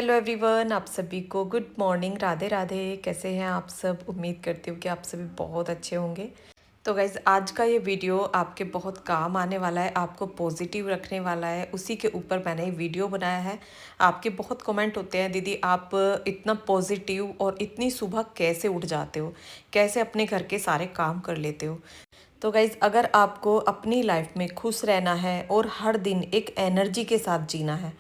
Hello everyone, आप सभी को गुड मॉर्निंग, राधे राधे। कैसे हैं आप सब? उम्मीद करती हूँ कि आप सभी बहुत अच्छे होंगे। तो गाइज़, आज का ये वीडियो आपके बहुत काम आने वाला है, आपको पॉजिटिव रखने वाला है। उसी के ऊपर मैंने ये वीडियो बनाया है। आपके बहुत कमेंट होते हैं, दीदी आप इतना पॉजिटिव और इतनी सुबह कैसे उठ जाते हो, कैसे अपने घर के सारे काम कर लेते हो। तो गाइज़, अगर आपको अपनी लाइफ में खुश रहना है और हर दिन एक एनर्जी के साथ जीना है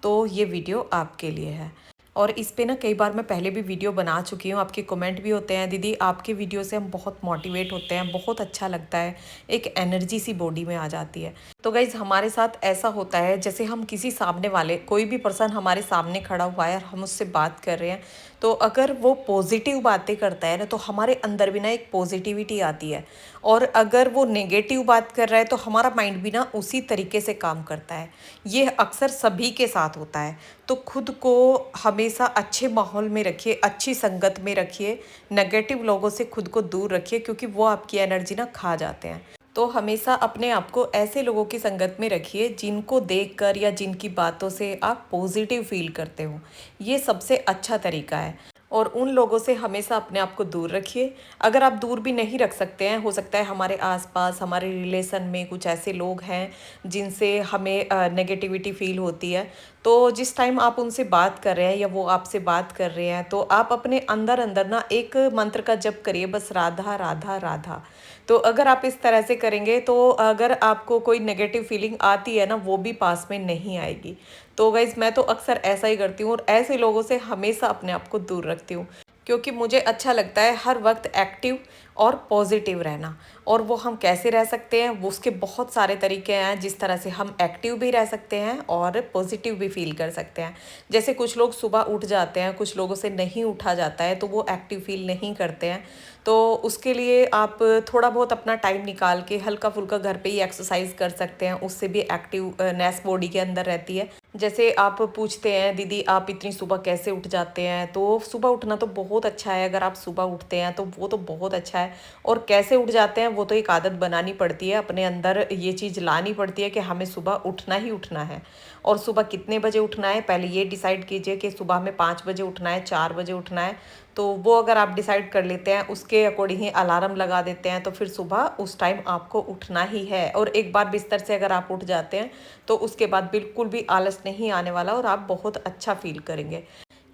तो ये वीडियो आपके लिए है। और इस पे ना कई बार मैं पहले भी वीडियो बना चुकी हूँ। आपके कमेंट भी होते हैं, दीदी आपके वीडियो से हम बहुत मोटिवेट होते हैं, बहुत अच्छा लगता है, एक एनर्जी सी बॉडी में आ जाती है। तो गाइज़, हमारे साथ ऐसा होता है जैसे हम किसी सामने वाले, कोई भी पर्सन हमारे सामने खड़ा हुआ है और हम उससे बात कर रहे हैं, तो अगर वो पॉजिटिव बातें करता है ना तो हमारे अंदर भी ना एक पॉजिटिविटी आती है। और अगर वो नेगेटिव बात कर रहा है तो हमारा माइंड भी ना उसी तरीके से काम करता है। ये अक्सर सभी के साथ होता है। तो खुद को हमेशा अच्छे माहौल में रखिए, अच्छी संगत में रखिए, नेगेटिव लोगों से खुद को दूर रखिए, क्योंकि वो आपकी एनर्जी ना खा जाते हैं। तो हमेशा अपने आप को ऐसे लोगों की संगत में रखिए जिनको देखकर या जिनकी बातों से आप पॉजिटिव फील करते हो। ये सबसे अच्छा तरीका है। और उन लोगों से हमेशा अपने आप को दूर रखिए। अगर आप दूर भी नहीं रख सकते हैं, हो सकता है हमारे आसपास, हमारे रिलेशन में कुछ ऐसे लोग हैं जिनसे हमें नेगेटिविटी फील होती है, तो जिस टाइम आप उनसे बात कर रहे हैं या वो आपसे बात कर रहे हैं तो आप अपने अंदर अंदर ना एक मंत्र का जप करिए, बस राधा राधा राधा। तो अगर आप इस तरह से करेंगे तो अगर आपको कोई नेगेटिव फीलिंग आती है ना, वो भी पास में नहीं आएगी। तो गाइज़, मैं तो अक्सर ऐसा ही करती हूँ और ऐसे लोगों से हमेशा अपने आप को दूर रखती हूँ, क्योंकि मुझे अच्छा लगता है हर वक्त एक्टिव और पॉजिटिव रहना। और वो हम कैसे रह सकते हैं, वो उसके बहुत सारे तरीके हैं जिस तरह से हम एक्टिव भी रह सकते हैं और पॉजिटिव भी फील कर सकते हैं। जैसे कुछ लोग सुबह उठ जाते हैं, कुछ लोगों से नहीं उठा जाता है, तो वो एक्टिव फील नहीं करते हैं। तो उसके लिए आप थोड़ा बहुत अपना टाइम निकाल के हल्का फुल्का घर पे ही एक्सरसाइज कर सकते हैं, उससे भी एक्टिवनेस बॉडी के अंदर रहती है। जैसे आप पूछते हैं, दीदी आप इतनी सुबह कैसे उठ जाते हैं, तो सुबह उठना तो बहुत अच्छा है। अगर आप सुबह उठते हैं तो वो तो बहुत अच्छा है। और कैसे उठ जाते हैं, वो तो एक आदत बनानी पड़ती है, अपने अंदर ये चीज़ लानी पड़ती है कि हमें सुबह उठना ही उठना है। और सुबह कितने बजे उठना है, पहले ये डिसाइड कीजिए कि सुबह में 5 बजे उठना है, 4 बजे उठना है। तो वो अगर आप डिसाइड कर लेते हैं, उसके अकॉर्डिंग ही अलार्म लगा देते हैं, तो फिर सुबह उस टाइम आपको उठना ही है। और एक बार बिस्तर से अगर आप उठ जाते हैं तो उसके बाद बिल्कुल भी आलस नहीं आने वाला और आप बहुत अच्छा फील करेंगे।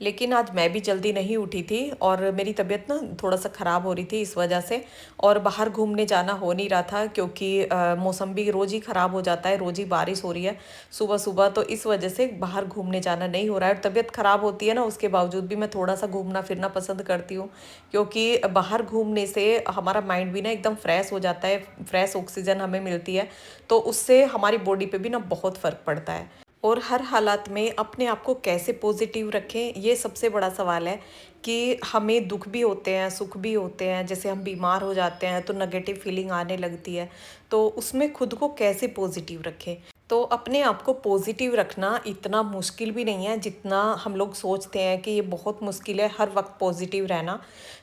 लेकिन आज मैं भी जल्दी नहीं उठी थी और मेरी तबीयत ना थोड़ा सा ख़राब हो रही थी इस वजह से। और बाहर घूमने जाना हो नहीं रहा था, क्योंकि मौसम भी रोज़ ही ख़राब हो जाता है, रोज़ ही बारिश हो रही है सुबह सुबह, तो इस वजह से बाहर घूमने जाना नहीं हो रहा है। और तबीयत ख़राब होती है ना, उसके बावजूद भी मैं थोड़ा सा घूमना फिरना पसंद करती हूँ, क्योंकि बाहर घूमने से हमारा माइंड भी ना एकदम फ्रेश हो जाता है, फ्रेश ऑक्सीजन हमें मिलती है, तो उससे हमारी बॉडी पे भी ना बहुत फ़र्क पड़ता है। और हर हालात में अपने आप को कैसे पॉजिटिव रखें, ये सबसे बड़ा सवाल है। कि हमें दुख भी होते हैं, सुख भी होते हैं, जैसे हम बीमार हो जाते हैं तो नेगेटिव फीलिंग आने लगती है, तो उसमें खुद को कैसे पॉजिटिव रखें। तो अपने आप को पॉजिटिव रखना इतना मुश्किल भी नहीं है जितना हम लोग सोचते हैं कि ये बहुत मुश्किल है हर वक्त पॉजिटिव रहना।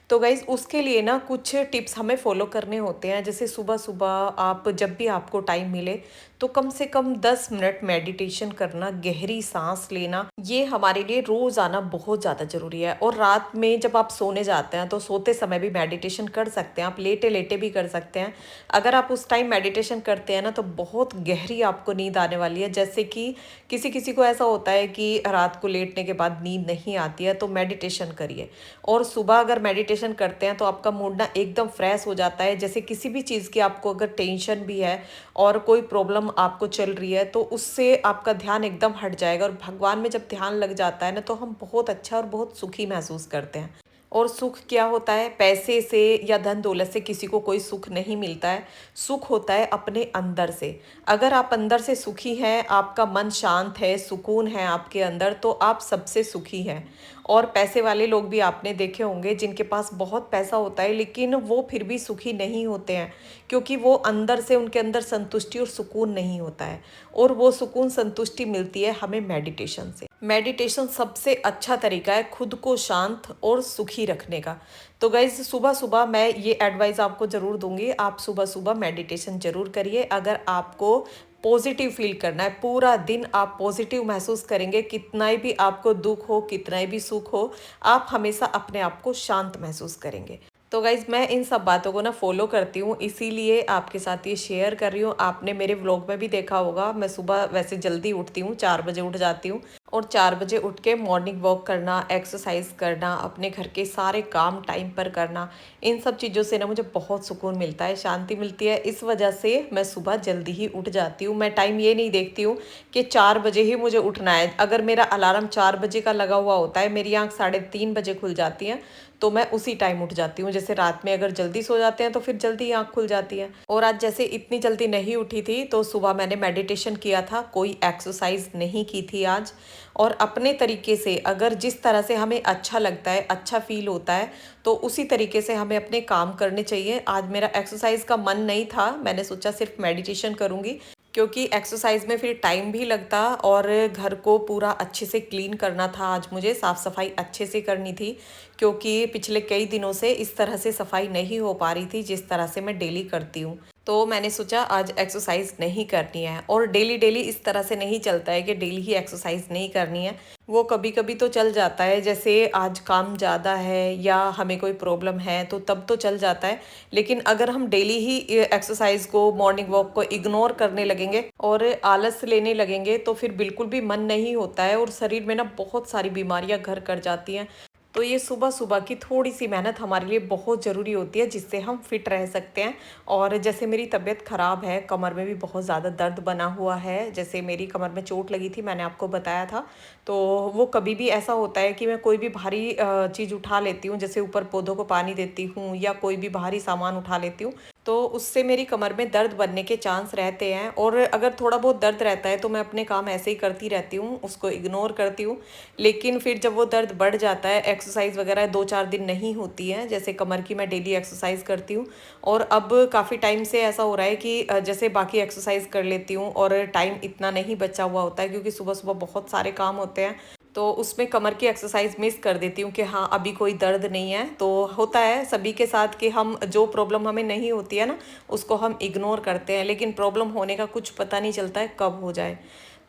तो गाइज़, उसके लिए ना कुछ टिप्स हमें फॉलो करने होते हैं। जैसे सुबह सुबह आप जब भी आपको टाइम मिले तो कम से कम 10 मिनट मेडिटेशन करना, गहरी सांस लेना, ये हमारे लिए रोज़ाना बहुत ज़्यादा ज़रूरी है। और रात में जब आप सोने जाते हैं तो सोते समय भी मेडिटेशन कर सकते हैं, आप लेटे लेटे भी कर सकते हैं। अगर आप उस टाइम मेडिटेशन करते हैं ना तो बहुत गहरी आपको नींद आने वाली है। जैसे कि किसी किसी को ऐसा होता है कि रात को लेटने के बाद नींद नहीं आती है, तो मेडिटेशन करिए। और सुबह अगर मेडिटेशन करते हैं तो आपका मूड ना एकदम फ्रेश हो जाता है। जैसे किसी भी चीज़ की आपको अगर टेंशन भी है और कोई प्रॉब्लम आपको चल रही है, तो उससे आपका ध्यान एकदम हट जाएगा। और भगवान में जब ध्यान लग जाता है ना तो हम बहुत अच्छा और बहुत सुखी महसूस करते हैं। और सुख क्या होता है, पैसे से या धन दौलत से किसी को कोई सुख नहीं मिलता है। सुख होता है अपने अंदर से। अगर आप अंदर से सुखी हैं, आपका मन शांत है, सुकून है आपके अंदर, तो आप सबसे सुखी हैं। और पैसे वाले लोग भी आपने देखे होंगे जिनके पास बहुत पैसा होता है लेकिन वो फिर भी सुखी नहीं होते हैं, क्योंकि वो अंदर से, उनके अंदर संतुष्टि और सुकून नहीं होता है। और वो सुकून संतुष्टि मिलती है हमें मेडिटेशन से। मेडिटेशन सबसे अच्छा तरीका है खुद को शांत और सुखी रखने का। तो गाइज, सुबह सुबह मैं ये एडवाइस आपको ज़रूर दूंगी, आप सुबह सुबह मेडिटेशन ज़रूर करिए। अगर आपको पॉजिटिव फील करना है। पूरा दिन आप पॉजिटिव महसूस करेंगे, कितना ही भी आपको दुख हो, कितना ही भी सुख हो, आप हमेशा अपने आप को शांत महसूस करेंगे। तो गाइज़ मैं इन सब बातों को ना फ़ॉलो करती हूँ, इसीलिए आपके साथ ये शेयर कर रही हूँ। आपने मेरे व्लॉग में भी देखा होगा, मैं सुबह वैसे जल्दी उठती हूँ, 4 बजे उठ जाती हूँ और 4 बजे उठ के मॉर्निंग वॉक करना, एक्सरसाइज करना, अपने घर के सारे काम टाइम पर करना, इन सब चीज़ों से ना मुझे बहुत सुकून मिलता है, शांति मिलती है। इस वजह से मैं सुबह जल्दी ही उठ जाती हूँ। मैं टाइम ये नहीं देखती हूँ कि 4 बजे ही मुझे उठना है। अगर मेरा अलार्म 4 बजे का लगा हुआ होता है, मेरी आँख 3:30 बजे खुल जाती है, तो मैं उसी टाइम उठ जाती हूँ। जैसे रात में अगर जल्दी सो जाते हैं तो फिर जल्दी आँख खुल जाती है। और आज जैसे इतनी जल्दी नहीं उठी थी, तो सुबह मैंने मेडिटेशन किया था, कोई एक्सरसाइज नहीं की थी आज। और अपने तरीके से अगर जिस तरह से हमें अच्छा लगता है, अच्छा फील होता है, तो उसी तरीके से हमें अपने काम करने चाहिए। आज मेरा एक्सरसाइज का मन नहीं था, मैंने सोचा सिर्फ मेडिटेशन करूँगी, क्योंकि एक्सरसाइज में फिर टाइम भी लगता और घर को पूरा अच्छे से क्लीन करना था। आज मुझे साफ़ सफाई अच्छे से करनी थी, क्योंकि पिछले कई दिनों से इस तरह से सफाई नहीं हो पा रही थी जिस तरह से मैं डेली करती हूँ। तो मैंने सोचा आज एक्सरसाइज नहीं करनी है। और डेली डेली इस तरह से नहीं चलता है कि डेली ही एक्सरसाइज नहीं करनी है, वो कभी कभी तो चल जाता है। जैसे आज काम ज़्यादा है या हमें कोई प्रॉब्लम है तो तब तो चल जाता है, लेकिन अगर हम डेली ही एक्सरसाइज को, मॉर्निंग वॉक को इग्नोर करने लगेंगे और आलस लेने लगेंगे, तो फिर बिल्कुल भी मन नहीं होता है और शरीर में ना बहुत सारी बीमारियां घर कर जाती हैं। तो ये सुबह सुबह की थोड़ी सी मेहनत हमारे लिए बहुत ज़रूरी होती है, जिससे हम फिट रह सकते हैं। और जैसे मेरी तबीयत ख़राब है, कमर में भी बहुत ज़्यादा दर्द बना हुआ है, जैसे मेरी कमर में चोट लगी थी, मैंने आपको बताया था। तो वो कभी भी ऐसा होता है कि मैं कोई भी भारी चीज़ उठा लेती हूँ, जैसे ऊपर पौधों को पानी देती हूँ या कोई भी भारी सामान उठा लेती हूँ, तो उससे मेरी कमर में दर्द बनने के चांस रहते हैं। और अगर थोड़ा बहुत दर्द रहता है तो मैं अपने काम ऐसे ही करती रहती हूँ, उसको इग्नोर करती हूँ। लेकिन फिर जब वो दर्द बढ़ जाता है, एक्सरसाइज वगैरह 2-4 दिन नहीं होती है, जैसे कमर की मैं डेली एक्सरसाइज करती हूँ। और अब काफ़ी टाइम से ऐसा हो रहा है कि जैसे बाकी एक्सरसाइज कर लेती हूँ और टाइम इतना नहीं बचा हुआ होता है, क्योंकि सुबह सुबह बहुत सारे काम होते हैं, तो उसमें कमर की एक्सरसाइज मिस कर देती हूँ कि हाँ अभी कोई दर्द नहीं है। तो होता है सभी के साथ कि हम जो प्रॉब्लम हमें नहीं होती है ना, उसको हम इग्नोर करते हैं, लेकिन प्रॉब्लम होने का कुछ पता नहीं चलता है कब हो जाए।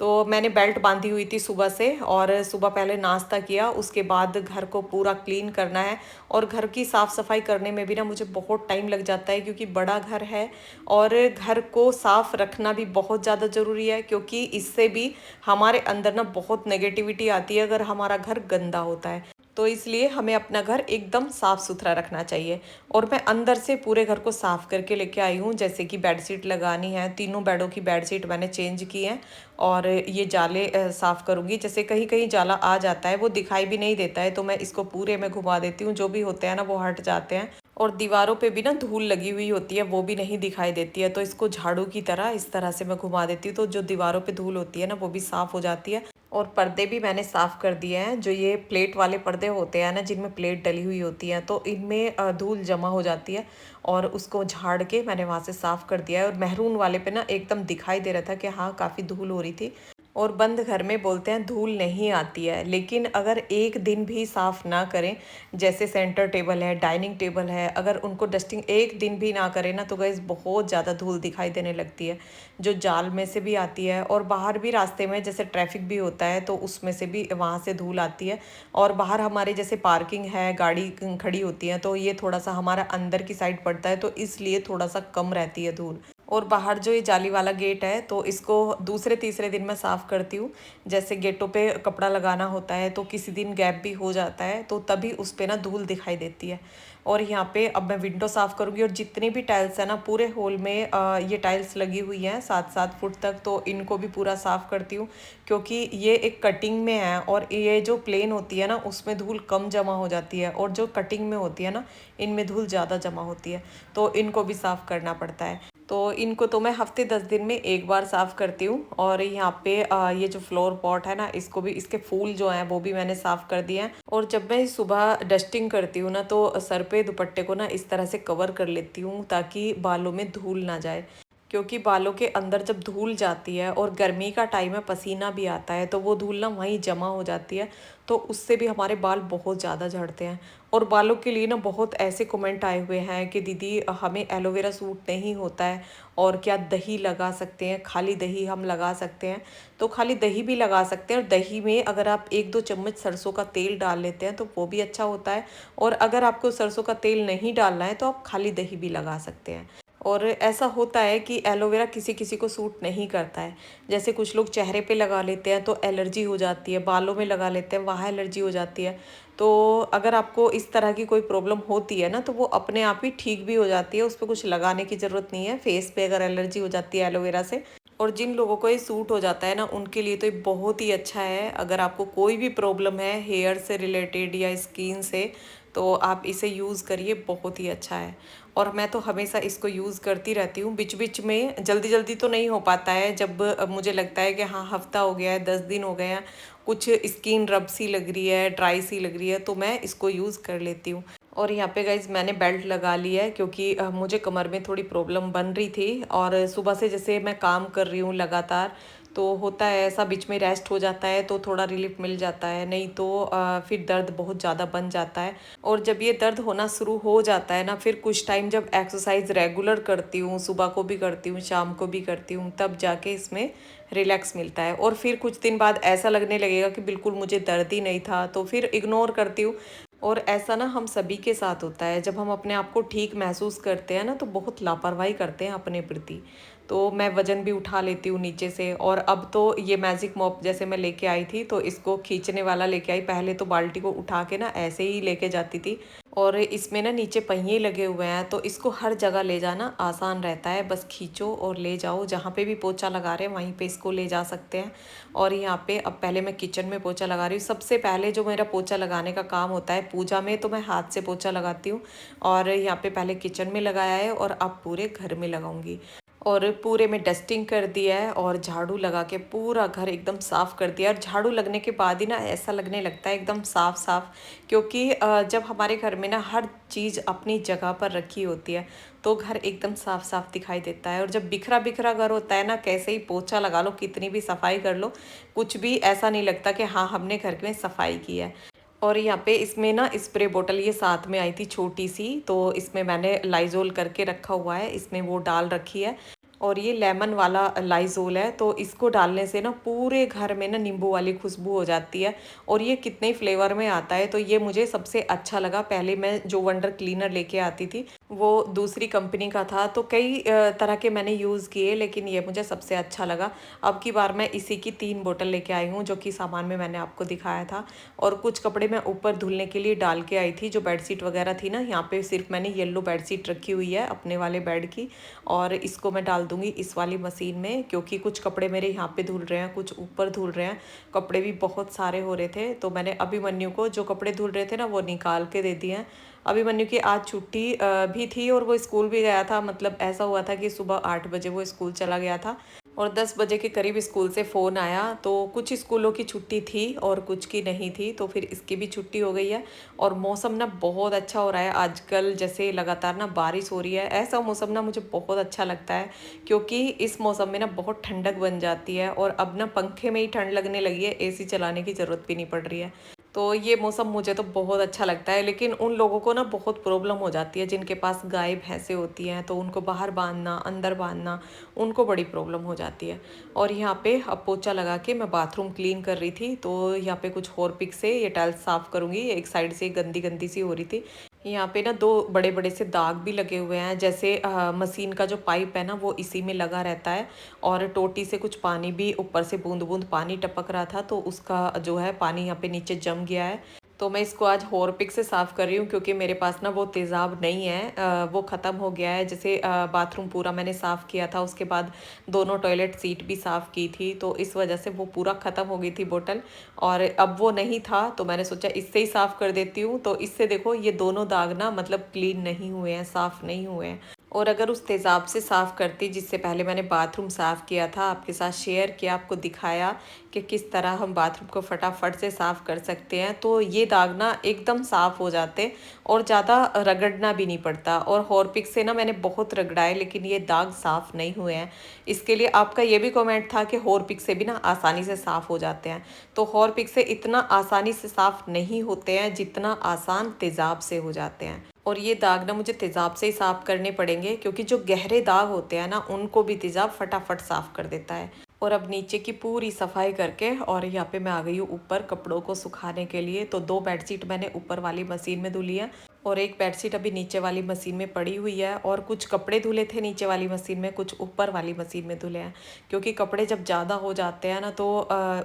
तो मैंने बेल्ट बांधी हुई थी सुबह से, और सुबह पहले नाश्ता किया, उसके बाद घर को पूरा क्लीन करना है। और घर की साफ़ सफाई करने में भी ना मुझे बहुत टाइम लग जाता है, क्योंकि बड़ा घर है और घर को साफ़ रखना भी बहुत ज़्यादा ज़रूरी है, क्योंकि इससे भी हमारे अंदर ना बहुत नेगेटिविटी आती है अगर हमारा घर गंदा होता है। तो इसलिए हमें अपना घर एकदम साफ़ सुथरा रखना चाहिए। और मैं अंदर से पूरे घर को साफ़ करके लेके आई हूँ, जैसे कि बेडशीट लगानी है, तीनों बेडों की बेडशीट मैंने चेंज की है। और ये जाले साफ़ करूँगी, जैसे कहीं कहीं जाला आ जाता है, वो दिखाई भी नहीं देता है, तो मैं इसको पूरे में घुमा देती हूँ, जो भी होते हैं ना वो हट जाते हैं। और दीवारों पे भी ना धूल लगी हुई होती है, वो भी नहीं दिखाई देती है, तो इसको झाड़ू की तरह इस तरह से मैं घुमा देती हूँ, तो जो दीवारों पे धूल होती है ना वो भी साफ़ हो जाती है। और पर्दे भी मैंने साफ़ कर दिए हैं, जो ये प्लेट वाले पर्दे होते हैं ना, जिनमें प्लेट डली हुई होती है, तो इनमें धूल जमा हो जाती है, और उसको झाड़ के मैंने वहाँ से साफ़ कर दिया है। और मैरून वाले पे ना एकदम दिखाई दे रहा था कि हाँ काफ़ी धूल हो रही थी। और बंद घर में बोलते हैं धूल नहीं आती है, लेकिन अगर एक दिन भी साफ़ ना करें, जैसे सेंटर टेबल है, डाइनिंग टेबल है, अगर उनको डस्टिंग एक दिन भी ना करें ना, तो गाइस बहुत ज़्यादा धूल दिखाई देने लगती है, जो जाल में से भी आती है, और बाहर भी रास्ते में जैसे ट्रैफिक भी होता है तो उसमें से भी वहाँ से धूल आती है। और बाहर हमारे जैसे पार्किंग है, गाड़ी खड़ी होती है, तो ये थोड़ा सा हमारा अंदर की साइड पड़ता है, तो इसलिए थोड़ा सा कम रहती है धूल। और बाहर जो ये जाली वाला गेट है, तो इसको दूसरे तीसरे दिन मैं साफ़ करती हूँ। जैसे गेटों पे कपड़ा लगाना होता है तो किसी दिन गैप भी हो जाता है, तो तभी उस पे ना धूल दिखाई देती है। और यहाँ पे अब मैं विंडो साफ़ करूँगी, और जितनी भी टाइल्स है ना पूरे हॉल में, ये टाइल्स लगी हुई हैं 7-7 फुट तक, तो इनको भी पूरा साफ़ करती हूँ, क्योंकि ये एक कटिंग में है, और ये जो प्लेन होती है ना उसमें धूल कम जमा हो जाती है, और जो कटिंग में होती है ना इनमें धूल ज़्यादा जमा होती है, तो इनको भी साफ़ करना पड़ता है। तो इनको तो मैं हफ्ते 10 दिन में एक बार साफ़ करती हूँ। और यहाँ पे ये जो फ्लोर पॉट है ना, इसको भी, इसके फूल जो हैं वो भी मैंने साफ़ कर दिए हैं। और जब मैं सुबह डस्टिंग करती हूँ ना, तो सर पे दुपट्टे को ना इस तरह से कवर कर लेती हूँ, ताकि बालों में धूल ना जाए, क्योंकि बालों के अंदर जब धूल जाती है और गर्मी का टाइम है, पसीना भी आता है, तो वो धूल ना वहीं जमा हो जाती है, तो उससे भी हमारे बाल बहुत ज़्यादा झड़ते हैं। और बालों के लिए ना बहुत ऐसे कमेंट आए हुए हैं कि दीदी हमें एलोवेरा सूट नहीं होता है, और क्या दही लगा सकते हैं, खाली दही हम लगा सकते हैं? तो खाली दही भी लगा सकते हैं, और दही में अगर आप 1-2 चम्मच सरसों का तेल डाल लेते हैं तो वो भी अच्छा होता है। और अगर आपको सरसों का तेल नहीं डालना है तो आप खाली दही भी लगा सकते हैं। और ऐसा होता है कि एलोवेरा किसी किसी को सूट नहीं करता है। जैसे कुछ लोग चेहरे पे लगा लेते हैं तो एलर्जी हो जाती है, बालों में लगा लेते हैं वहाँ एलर्जी हो जाती है। तो अगर आपको इस तरह की कोई प्रॉब्लम होती है ना, तो वो अपने आप ही ठीक भी हो जाती है, उस पर कुछ लगाने की ज़रूरत नहीं है। फेस पे अगर एलर्जी हो जाती है एलोवेरा से, और जिन लोगों को ये सूट हो जाता है ना, उनके लिए तो ये बहुत ही अच्छा है। अगर आपको कोई भी प्रॉब्लम है हेयर से रिलेटेड या स्किन से, तो आप इसे यूज़ करिए, बहुत ही अच्छा है। और मैं तो हमेशा इसको यूज़ करती रहती हूँ। बीच बीच में जल्दी जल्दी तो नहीं हो पाता है, जब मुझे लगता है कि हाँ हफ्ता हो गया है, 10 दिन हो गए हैं, कुछ स्किन रब सी लग रही है, ड्राई सी लग रही है, तो मैं इसको यूज़ कर लेती हूँ। और यहाँ पे गाइज मैंने बेल्ट लगा ली है, क्योंकि मुझे कमर में थोड़ी प्रॉब्लम बन रही थी, और सुबह से जैसे मैं काम कर रही हूँ लगातार, तो होता है ऐसा, बीच में रेस्ट हो जाता है तो थोड़ा रिलीफ मिल जाता है, नहीं तो फिर दर्द बहुत ज़्यादा बन जाता है। और जब ये दर्द होना शुरू हो जाता है ना, फिर कुछ टाइम जब एक्सरसाइज रेगुलर करती हूँ, सुबह को भी करती हूँ, शाम को भी करती हूँ, तब जाके इसमें रिलैक्स मिलता है। और फिर कुछ दिन बाद ऐसा लगने लगेगा कि बिल्कुल मुझे दर्द ही नहीं था, तो फिर इग्नोर करती हूँ। और ऐसा ना हम सभी के साथ होता है, जब हम अपने आप को ठीक महसूस करते हैं ना, तो बहुत लापरवाही करते हैं अपने प्रति। तो मैं वज़न भी उठा लेती हूँ नीचे से, और अब तो ये मैजिक मॉप जैसे मैं लेके आई थी, तो इसको खींचने वाला लेके आई। पहले तो बाल्टी को उठा के ना ऐसे ही लेके जाती थी, और इसमें ना नीचे पहिए लगे हुए हैं, तो इसको हर जगह ले जाना आसान रहता है। बस खींचो और ले जाओ, जहाँ पे भी पोछा लगा रहे हैं वहीं पे इसको ले जा सकते हैं। और यहाँ पे अब पहले मैं किचन में पोछा लगा रही हूँ। सबसे पहले जो मेरा पोछा लगाने का काम होता है पूजा में, तो मैं हाथ से पोछा लगाती हूँ, और यहाँ पे पहले किचन में लगाया है, और अब पूरे घर में लगाऊंगी। और पूरे में डस्टिंग कर दिया है, और झाड़ू लगा के पूरा घर एकदम साफ़ कर दिया। और झाड़ू लगने के बाद ही ना ऐसा लगने लगता है एकदम साफ साफ, क्योंकि जब हमारे घर में ना हर चीज़ अपनी जगह पर रखी होती है, तो घर एकदम साफ साफ दिखाई देता है। और जब बिखरा बिखरा घर होता है ना, कैसे ही पोछा लगा लो, कितनी भी सफाई कर लो, कुछ भी ऐसा नहीं लगता कि हाँ हमने घर में सफाई की है। और यहाँ पे इसमें ना स्प्रे बोतल ये साथ में आई थी छोटी सी, तो इसमें मैंने लाइजोल करके रखा हुआ है, इसमें वो डाल रखी है। और ये लेमन वाला लाइजोल है, तो इसको डालने से ना पूरे घर में ना नींबू वाली खुशबू हो जाती है। और ये कितने फ्लेवर में आता है, तो ये मुझे सबसे अच्छा लगा। पहले मैं जो वंडर क्लीनर लेके आती थी वो दूसरी कंपनी का था, तो कई तरह के मैंने यूज़ किए, लेकिन ये मुझे सबसे अच्छा लगा। अब की बार मैं इसी की 3 बोतल लेके आई हूँ, जो कि सामान में मैंने आपको दिखाया था। और कुछ कपड़े मैं ऊपर धुलने के लिए डाल के आई थी, जो बेडशीट वगैरह थी ना, यहाँ पे सिर्फ मैंने येलो बेडशीट रखी हुई है अपने वाले बेड की, और इसको मैं डाल दूंगी इस वाली मशीन में, क्योंकि कुछ कपड़े मेरे यहाँ पे धुल रहे हैं, कुछ ऊपर धुल रहे हैं। कपड़े भी बहुत सारे हो रहे थे, तो मैंने अभिमन्यु को जो कपड़े धुल रहे थे ना, वो निकाल के दे दिए हैं। अभिमन्यु की आज छुट्टी भी थी, और वो स्कूल भी गया था। मतलब ऐसा हुआ था कि सुबह 8 बजे वो स्कूल चला गया था, और 10 बजे के करीब स्कूल से फ़ोन आया। तो कुछ स्कूलों की छुट्टी थी और कुछ की नहीं थी, तो फिर इसकी भी छुट्टी हो गई है। और मौसम ना बहुत अच्छा हो रहा है आजकल, जैसे लगातार ना बारिश हो रही है। ऐसा मौसम ना मुझे बहुत अच्छा लगता है, क्योंकि इस मौसम में ना बहुत ठंडक बन जाती है, और अब ना पंखे में ही ठंड लगने लगी है, एसी चलाने की ज़रूरत भी नहीं पड़ रही है। तो ये मौसम मुझे तो बहुत अच्छा लगता है। लेकिन उन लोगों को ना बहुत प्रॉब्लम हो जाती है जिनके पास गाय भैंसें होती हैं, तो उनको बाहर बांधना, अंदर बांधना, उनको बड़ी प्रॉब्लम हो जाती है। और यहाँ पे अब पोछा लगा के मैं बाथरूम क्लीन कर रही थी, तो यहाँ पे कुछ हॉर्पिक से ये टाइल्स साफ़ करूँगी। एक साइड से गंदी गंदी सी हो रही थी। यहाँ पे ना 2 बड़े-बड़े से दाग भी लगे हुए हैं, जैसे मशीन का जो पाइप है ना, वो इसी में लगा रहता है। और टोटी से कुछ पानी भी ऊपर से बूंद-बूंद पानी टपक रहा था, तो उसका जो है पानी यहाँ पे नीचे जम गया है। तो मैं इसको आज हॉर्पिक से साफ़ कर रही हूँ, क्योंकि मेरे पास ना वो तेज़ाब नहीं है, वो ख़त्म हो गया है। जैसे बाथरूम पूरा मैंने साफ़ किया था, उसके बाद दोनों टॉयलेट सीट भी साफ़ की थी, तो इस वजह से वो पूरा ख़त्म हो गई थी बोतल। और अब वो नहीं था, तो मैंने सोचा इससे ही साफ़ कर देती हूँ। तो इससे देखो ये दोनों दाग ना मतलब क्लीन नहीं हुए हैं, साफ़ नहीं हुए हैं। और अगर उस तेज़ाब से साफ़ करती, जिससे पहले मैंने बाथरूम साफ़ किया था, आपके साथ शेयर किया, आपको दिखाया कि किस तरह हम बाथरूम को फटाफट से साफ़ कर सकते हैं, तो ये दाग ना एकदम साफ़ हो जाते और ज़्यादा रगड़ना भी नहीं पड़ता। और हॉर्पिक से ना मैंने बहुत रगड़ाए लेकिन ये दाग साफ़ नहीं हुए हैं। इसके लिए आपका ये भी कमेंट था कि हॉर्पिक से भी ना आसानी से साफ़ हो जाते हैं, तो हॉर्पिक से इतना आसानी से साफ़ नहीं होते हैं जितना आसान तेज़ाब से हो जाते हैं। और ये दाग ना मुझे तेज़ाब से ही साफ़ करने पड़ेंगे, क्योंकि जो गहरे दाग होते हैं ना उनको भी तेज़ाब फटाफट साफ़ कर देता है। और अब नीचे की पूरी सफाई करके और यहाँ पे मैं आ गई हूँ ऊपर कपड़ों को सुखाने के लिए। तो 2 बेडशीट मैंने ऊपर वाली मशीन में धुली है और एक बेडशीट अभी नीचे वाली मशीन में पड़ी हुई है। और कुछ कपड़े धुले थे नीचे वाली मशीन में, कुछ ऊपर वाली मशीन में धुले हैं, क्योंकि कपड़े जब ज़्यादा हो जाते हैं ना तो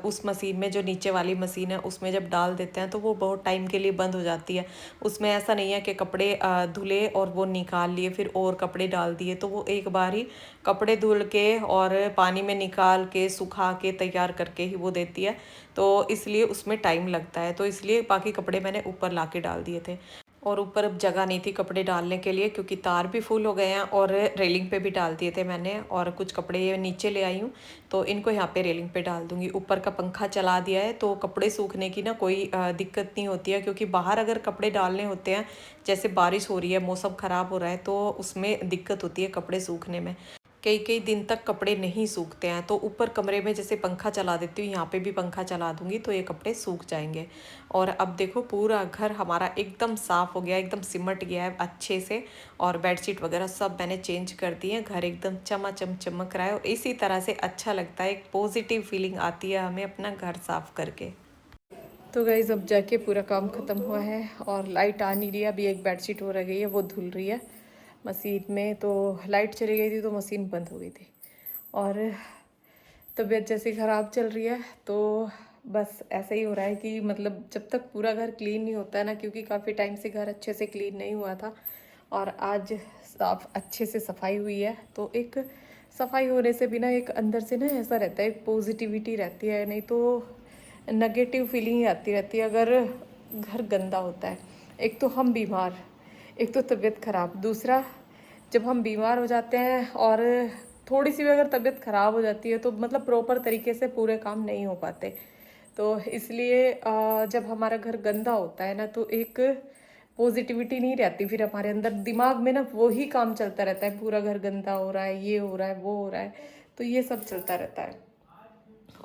उस मशीन में, जो नीचे वाली मशीन है उसमें जब डाल देते हैं तो वो बहुत टाइम के लिए बंद हो जाती है। उसमें ऐसा नहीं है कि कपड़े धुले और वो निकाल लिए फिर और कपड़े डाल दिए, तो वो एक बार ही कपड़े धुल के और पानी में निकाल के सुखा के तैयार करके ही वो देती है, तो इसलिए उसमें टाइम लगता है। तो इसलिए बाकी कपड़े मैंने ऊपर ला के डाल दिए थे। और ऊपर अब जगह नहीं थी कपड़े डालने के लिए, क्योंकि तार भी फुल हो गए हैं और रेलिंग पे भी डाल दिए थे मैंने। और कुछ कपड़े ये नीचे ले आई हूँ, तो इनको यहाँ पे रेलिंग पे डाल दूँगी। ऊपर का पंखा चला दिया है तो कपड़े सूखने की ना कोई दिक्कत नहीं होती है, क्योंकि बाहर अगर कपड़े डालने होते हैं, जैसे बारिश हो रही है, मौसम ख़राब हो रहा है, तो उसमें दिक्कत होती है कपड़े सूखने में। कई कई दिन तक कपड़े नहीं सूखते हैं, तो ऊपर कमरे में जैसे पंखा चला देती हूँ, यहाँ पे भी पंखा चला दूँगी तो ये कपड़े सूख जाएंगे। और अब देखो पूरा घर हमारा एकदम साफ़ हो गया, एकदम सिमट गया है अच्छे से। और बेडशीट वगैरह सब मैंने चेंज कर दी है, घर एकदम चमाचम चमक रहा है। और इसी तरह से अच्छा लगता है, एक पॉजिटिव फीलिंग आती है हमें अपना घर साफ़ करके। तो गाइज़ अब जाके पूरा काम ख़त्म हुआ है और लाइट आ नहीं रही है। अभी एक बेडशीट हो रह गई है, वो धुल रही है मशीन में। तो लाइट चली गई थी तो मशीन बंद हो गई थी। और तबीयत जैसी ख़राब चल रही है, तो बस ऐसा ही हो रहा है कि मतलब जब तक पूरा घर क्लीन नहीं होता है ना, क्योंकि काफ़ी टाइम से घर अच्छे से क्लीन नहीं हुआ था और आज साफ अच्छे से सफाई हुई है, तो एक सफाई होने से भी ना एक अंदर से ना ऐसा रहता है, एक पॉजिटिविटी रहती है। नहीं तो नेगेटिव फीलिंग आती रहती है अगर घर गंदा होता है। एक तो हम बीमार, एक तो तबीयत ख़राब, दूसरा जब हम बीमार हो जाते हैं और थोड़ी सी भी अगर तबीयत ख़राब हो जाती है तो मतलब प्रॉपर तरीके से पूरे काम नहीं हो पाते। तो इसलिए जब हमारा घर गंदा होता है ना तो एक पॉजिटिविटी नहीं रहती फिर हमारे अंदर, दिमाग में ना वही काम चलता रहता है, पूरा घर गंदा हो रहा है, ये हो रहा है, वो हो रहा है, तो ये सब चलता रहता है।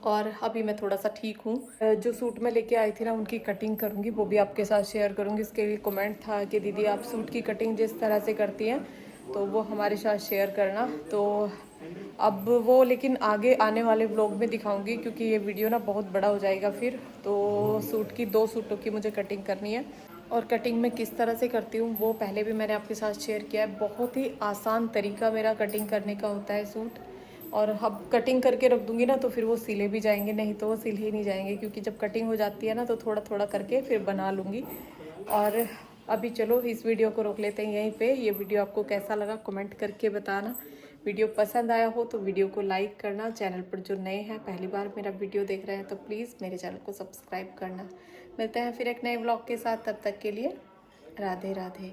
और अभी मैं थोड़ा सा ठीक हूँ। जो सूट मैं लेके आई थी ना उनकी कटिंग करूँगी, वो भी आपके साथ शेयर करूँगी। इसके लिए कमेंट था कि दीदी आप सूट की कटिंग जिस तरह से करती हैं तो वो हमारे साथ शेयर करना। तो अब वो लेकिन आगे आने वाले ब्लॉग में दिखाऊंगी, क्योंकि ये वीडियो ना बहुत बड़ा हो जाएगा फिर। तो सूट की 2 सूटों की मुझे कटिंग करनी है, और कटिंग मैं किस तरह से करती हूँ वो पहले भी मैंने आपके साथ शेयर किया है। बहुत ही आसान तरीका मेरा कटिंग करने का होता है सूट। और अब कटिंग करके रख दूँगी ना तो फिर वो सिले भी जाएंगे, नहीं तो वो सिल ही नहीं जाएंगे, क्योंकि जब कटिंग हो जाती है ना तो थोड़ा थोड़ा करके फिर बना लूँगी। और अभी चलो इस वीडियो को रोक लेते हैं यहीं पे। ये वीडियो आपको कैसा लगा कमेंट करके बताना। वीडियो पसंद आया हो तो वीडियो को लाइक करना। चैनल पर जो नए हैं, पहली बार मेरा वीडियो देख रहे हैं, तो प्लीज़ मेरे चैनल को सब्सक्राइब करना। मिलते हैं फिर एक नए व्लॉग के साथ, तब तक के लिए राधे राधे।